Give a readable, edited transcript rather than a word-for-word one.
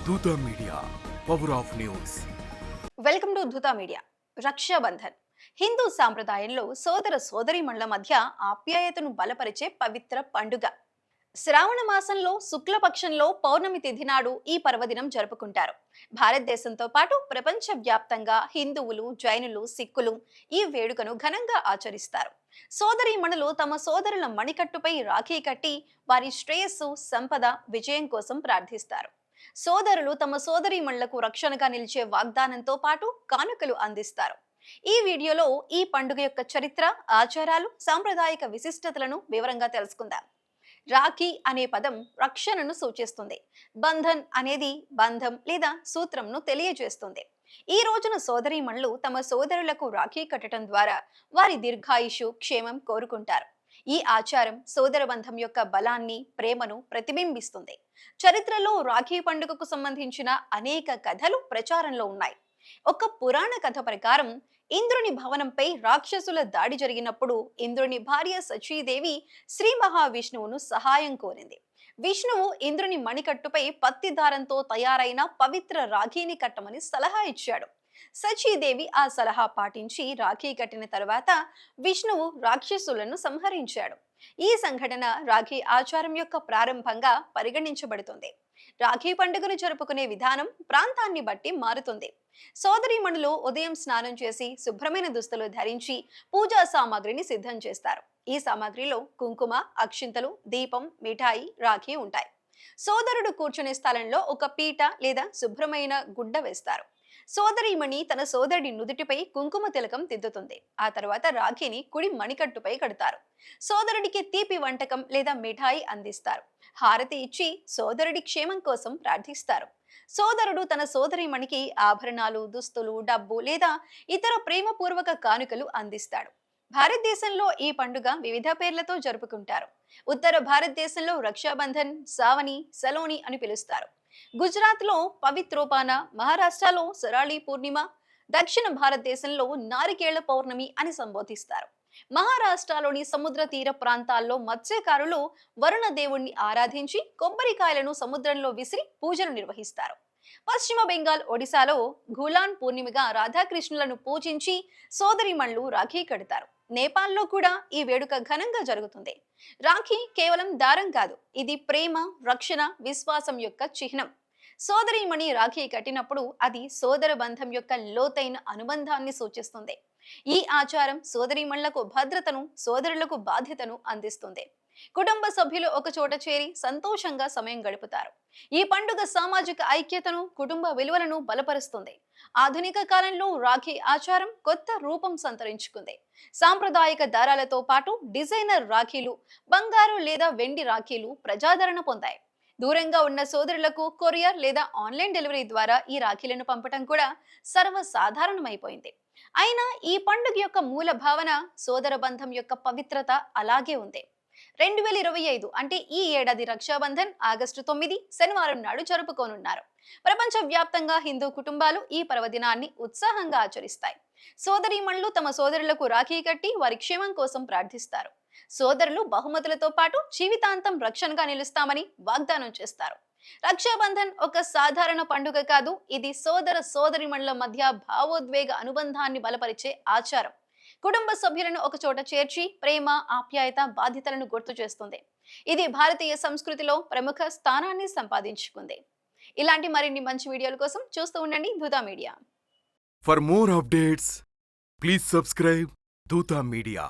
దూత media, power of news. Welcome to Dhruta media. Raksha Bandhan Hindu సాంప్రదాయంలో సోదర సోదరీమణుల మధ్య ఆప్యాయతను బలపరిచే పవిత్ర పండుగ. శ్రావణ మాసంలో శుక్లపక్షంలో పౌర్ణమి తిథి నాడు ఈ పర్వదినం జరుపుకుంటారు. భారతదేశంతో పాటు ప్రపంచ వ్యాప్తంగా హిందువులు, జైనులు, సిక్కులు ఈ వేడుకను ఘనంగా ఆచరిస్తారు. సోదరీమణులు తమ సోదరుల మణికట్టుపై రాఖీ కట్టి వారి శ్రేయస్సు, సంపద, విజయం కోసం ప్రార్థిస్తారు. సోదరులు తమ సోదరీమణులకు రక్షణగా నిలిచే వాగ్దానంతో పాటు కానుకలు అందిస్తారు. ఈ వీడియోలో ఈ పండుగ యొక్క చరిత్ర, ఆచారాలు, సాంప్రదాయిక విశిష్టతలను వివరంగా తెలుసుకుందాం. రాఖీ అనే పదం రక్షణను సూచిస్తుంది. బంధన్ అనేది బంధం లేదా సూత్రంను తెలియజేస్తుంది. ఈ రోజున సోదరీమణులు తమ సోదరులకు రాఖీ కట్టడం ద్వారా వారి దీర్ఘాయుషు, క్షేమం కోరుకుంటారు. ఈ ఆచారం సోదర బంధం యొక్క బలాన్ని, ప్రేమను ప్రతిబింబిస్తుంది. చరిత్రలో రాఖీ పండుగకు సంబంధించిన అనేక కథలు ప్రచారంలో ఉన్నాయి. ఒక పురాణ కథ ప్రకారం ఇంద్రుని భవనంపై రాక్షసుల దాడి జరిగినప్పుడు ఇంద్రుని భార్య సచీదేవి శ్రీ మహావిష్ణువును సహాయం కోరింది. విష్ణువు ఇంద్రుని మణికట్టుపై పత్తి దారంతో తయారైన పవిత్ర రాఖీని కట్టమని సలహా ఇచ్చాడు. సచీదేవి ఆ సలహా పాటించి రాఖీ కట్టిన తర్వాత విష్ణువు రాక్షసులను సంహరించాడు. ఈ సంఘటన రాఖీ ఆచారం యొక్క ప్రారంభంగా పరిగణించబడుతుంది. రాఖీ పండుగను జరుపుకునే విధానం ప్రాంతాన్ని బట్టి మారుతుంది. సోదరీమణులు ఉదయం స్నానం చేసి శుభ్రమైన దుస్తులు ధరించి పూజా సామాగ్రిని సిద్ధం చేస్తారు. ఈ సామాగ్రిలో కుంకుమ, అక్షింతలు, దీపం, మిఠాయి, రాఖీ ఉంటాయి. సోదరుడు కూర్చునే స్థలంలో ఒక పీట లేదా శుభ్రమైన గుడ్డ వేస్తారు. సోదరీమణి తన సోదరుడి నుదుటిపై కుంకుమ తిలకం దిద్దుతుంది. ఆ తర్వాత రాఖీని కుడి మణికట్టుపై కడతారు. సోదరుడికి తీపి వంటకం లేదా మిఠాయి అందిస్తారు. హారతి ఇచ్చి సోదరుడి క్షేమం కోసం ప్రార్థిస్తారు. సోదరుడు తన సోదరీమణికి ఆభరణాలు, దుస్తులు, డబ్బు లేదా ఇతర ప్రేమపూర్వక కానుకలు అందిస్తాడు. భారతదేశంలో ఈ పండుగ వివిధ పేర్లతో జరుపుకుంటారు. ఉత్తర భారతదేశంలో రక్షాబంధన్, సావని, సలోని అని పిలుస్తారు. గుజరాత్ లో పవిత్రోపాన, మహారాష్ట్రలో సరాళి పూర్ణిమ, దక్షిణ భారతదేశంలో నారికేళ్ల పౌర్ణమి అని సంబోధిస్తారు. మహారాష్ట్రలోని సముద్ర తీర ప్రాంతాల్లో మత్స్యకారులు వరుణ దేవుణ్ణి ఆరాధించి కొబ్బరికాయలను సముద్రంలో విసిరి పూజలు నిర్వహిస్తారు. పశ్చిమ బెంగాల్, ఒడిశాలో ఘూలాన్ పూర్ణిమగా రాధాకృష్ణులను పూజించి సోదరిమణులు రాఖీ కడతారు. నేపాల్లో కూడా ఈ వేడుక ఘనంగా జరుగుతుంది. రాఖీ కేవలం దారం కాదు, ఇది ప్రేమ, రక్షణ, విశ్వాసం యొక్క చిహ్నం. సోదరీమణి రాఖీ కట్టినప్పుడు అది సోదర బంధం యొక్క లోతైన అనుబంధాన్ని సూచిస్తుంది. ఈ ఆచారం సోదరీమణులకు భద్రతను, సోదరులకు బాధ్యతను అందిస్తుంది. కుటుంబ సభ్యులు ఒక చోట చేరి సంతోషంగా సమయం గడుపుతారు. ఈ పండుగ సామాజిక ఐక్యతను, కుటుంబ విలువలను బలపరుస్తుంది. ఆధునిక కాలంలో రాఖీ ఆచారం కొత్త రూపం సంతరించుకుంది. సాంప్రదాయిక దారాలతో పాటు డిజైనర్ రాఖీలు, బంగారు లేదా వెండి రాఖీలు ప్రజాదరణ పొందాయి. దూరంగా ఉన్న సోదరులకు కొరియర్ లేదా ఆన్లైన్ డెలివరీ ద్వారా ఈ రాఖీలను పంపటం కూడా సర్వసాధారణమైపోయింది. అయినా ఈ పండుగ యొక్క మూల భావన, సోదర బంధం యొక్క పవిత్రత అలాగే ఉంది. 2025 అంటే ఈ ఏడాది రక్షాబంధన్ ఆగస్టు 9 శనివారం నాడు జరుపుకోనున్నారు. ప్రపంచ వ్యాప్తంగా హిందూ కుటుంబాలు ఈ పర్వదినాన్ని ఉత్సాహంగా ఆచరిస్తాయి. సోదరీమణులు తమ సోదరులకు రాఖీ కట్టి వారి క్షేమం కోసం ప్రార్థిస్తారు. సోదరులు బహుమతులతో పాటు జీవితాంతం రక్షణగా నిలుస్తామని వాగ్దానం చేస్తారు. రక్షాబంధన్ ఒక సాధారణ పండుగ కాదు, ఇది సోదర సోదరీమణుల మధ్య భావోద్వేగ అనుబంధాన్ని బలపరిచే ఆచారం. కుటుంబ సభ్యులను ఒక చోట చేర్చి ప్రేమ, ఆప్యాయత, బాధ్యతలను గుర్తు చేస్తుంది. ఇది భారతీయ సంస్కృతిలో ప్రముఖ స్థానాన్ని సంపాదించుకుంది. ఇలాంటి మరిన్ని మంచి వీడియోల కోసం చూస్తూ ఉండండి దూత media. For more updates, please subscribe దూత మీడియా.